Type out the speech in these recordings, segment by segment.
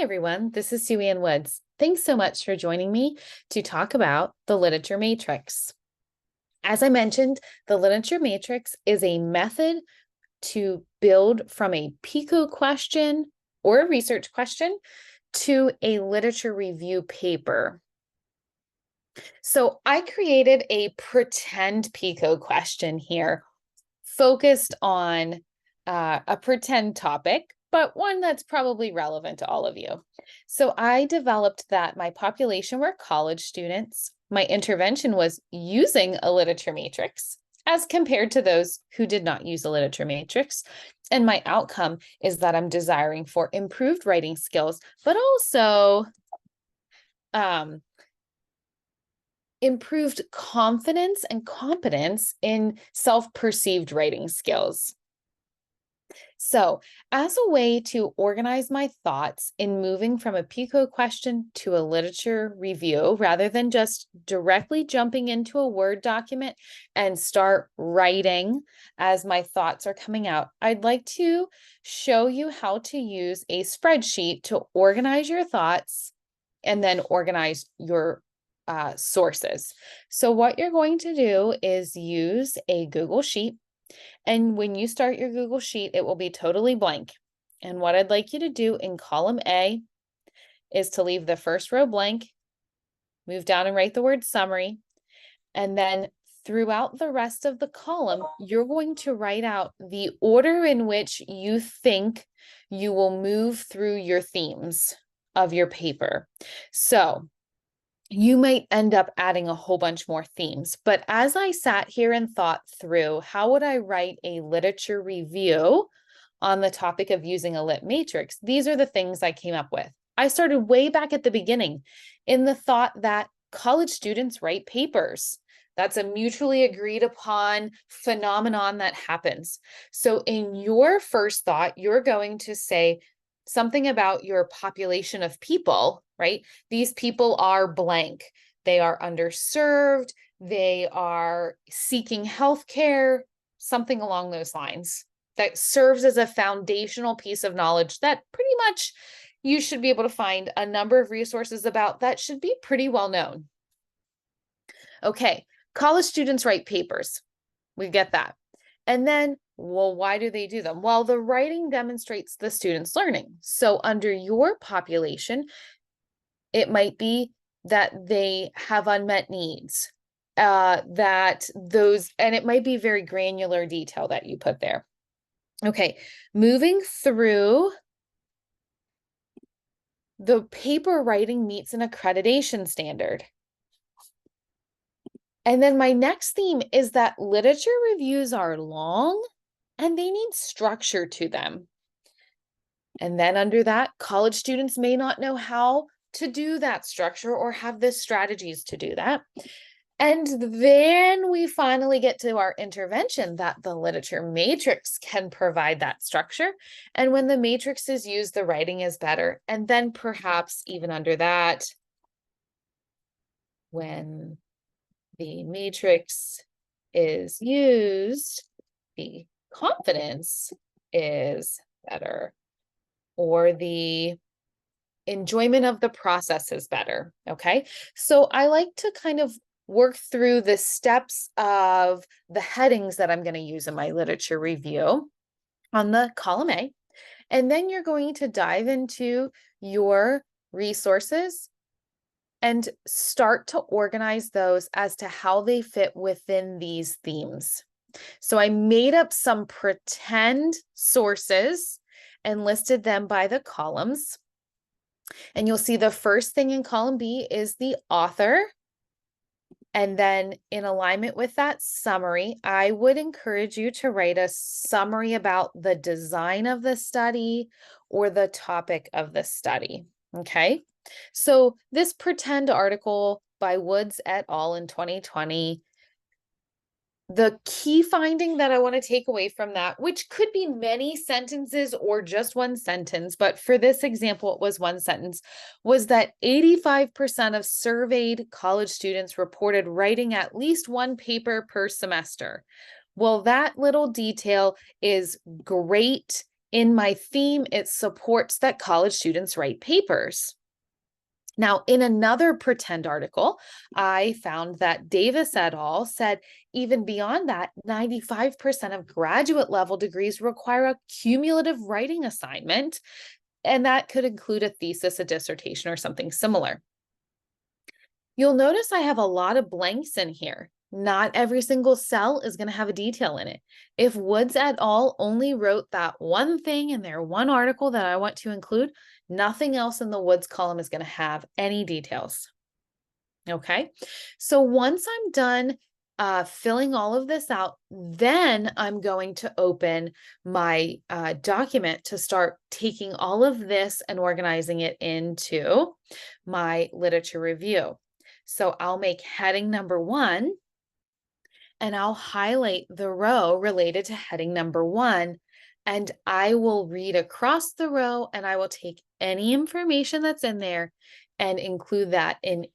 everyone, this is Sue Ann Woods. Thanks so much for joining me to talk about the literature matrix. As I mentioned, the literature matrix is a method to build from a PICO question or a research question to a literature review paper. So I created a pretend PICO question here focused on a pretend topic, but one that's probably relevant to all of you. So I developed that my population were college students. My intervention was using a literature matrix as compared to those who did not use a literature matrix. And my outcome is that I'm desiring for improved writing skills, but also improved confidence and competence in self-perceived writing skills. So, as a way to organize my thoughts in moving from a PICO question to a literature review, rather than just directly jumping into a Word document and start writing as my thoughts are coming out, I'd like to show you how to use a spreadsheet to organize your thoughts and then organize your sources. So what you're going to do is use a Google Sheet. And when you start your Google Sheet, it will be totally blank. And what I'd like you to do in column A is to leave the first row blank, move down and write the word summary. And then throughout the rest of the column, you're going to write out the order in which you think you will move through your themes of your paper. So you might end up adding a whole bunch more themes. But as I sat here and thought through, how would I write a literature review on the topic of using a lit matrix? These are the things I came up with. I started way back at the beginning in the thought that college students write papers. That's a mutually agreed upon phenomenon that happens. So in your first thought, you're going to say something about your population of people, right? These people are blank. They are underserved. They are seeking healthcare, something along those lines that serves as a foundational piece of knowledge that pretty much you should be able to find a number of resources about that should be pretty well known. Okay, college students write papers. We get that. And then, well, why do they do them? Well, the writing demonstrates the student's learning. So under your population, it might be that they have unmet needs, and it might be very granular detail that you put there. Okay, moving through, the paper writing meets an accreditation standard. And then my next theme is that literature reviews are long and they need structure to them. And then under that, college students may not know how to do that structure or have the strategies to do that. And then we finally get to our intervention that the literature matrix can provide that structure. And when the matrix is used, the writing is better. And then perhaps even under that, when the matrix is used, the confidence is better, or the enjoyment of the process is better. Okay, so I like to kind of work through the steps of the headings that I'm going to use in my literature review on the column A. And then you're going to dive into your resources and start to organize those as to how they fit within these themes. So I made up some pretend sources and listed them by the columns. And you'll see the first thing in column B is the author. And then in alignment with that summary, I would encourage you to write a summary about the design of the study or the topic of the study. Okay. So this pretend article by Woods et al. In 2020, the key finding that I want to take away from that, which could be many sentences or just one sentence, but for this example, it was one sentence, was that 85% of surveyed college students reported writing at least one paper per semester. Well, that little detail is great In my theme, it supports that college students write papers. Now, in another pretend article, I found that Davis et al. Said even beyond that, 95% of graduate level degrees require a cumulative writing assignment, and that could include a thesis, a dissertation, or something similar. You'll notice I have a lot of blanks in here. Not every single cell is going to have a detail in it. If Woods et al. Only wrote that one thing in their one article that I want to include, nothing else in the Woods column is going to have any details. Okay, so once I'm done filling all of this out, then I'm going to open my document to start taking all of this and organizing it into my literature review. So I'll make heading number 1, and I'll highlight the row related to heading number 1, and I will read across the row, and I will take any information that's in there and include that in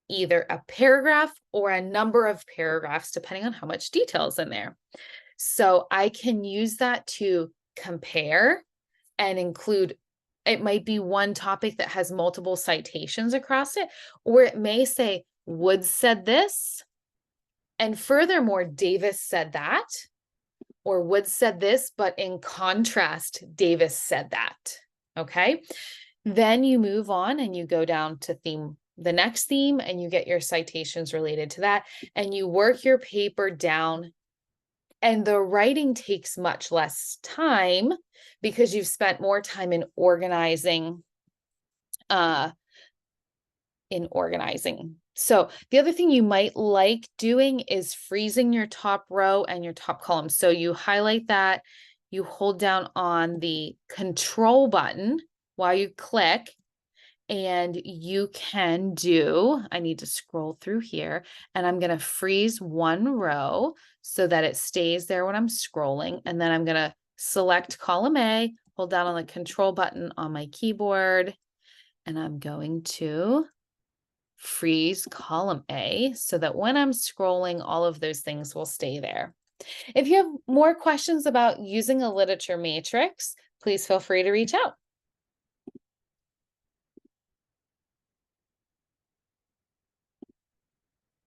either a paragraph or a number of paragraphs, depending on how much detail is in there. So I can use that to compare and include, it might be one topic that has multiple citations across it, or it may say Woods said this, and furthermore, Davis said that, or Woods said this, but in contrast, Davis said that. Okay. Then you move on and you go down to the next theme, and you get your citations related to that, and you work your paper down, and the writing takes much less time because you've spent more time in organizing. So the other thing you might like doing is freezing your top row and your top column. So you highlight that, you hold down on the control button while you click, and you can do, I need to scroll through here, and I'm going to freeze one row so that it stays there when I'm scrolling. And then I'm going to select column A, hold down on the control button on my keyboard, and I'm going to freeze column A so that when I'm scrolling, all of those things will stay there. If you have more questions about using a literature matrix, please feel free to reach out.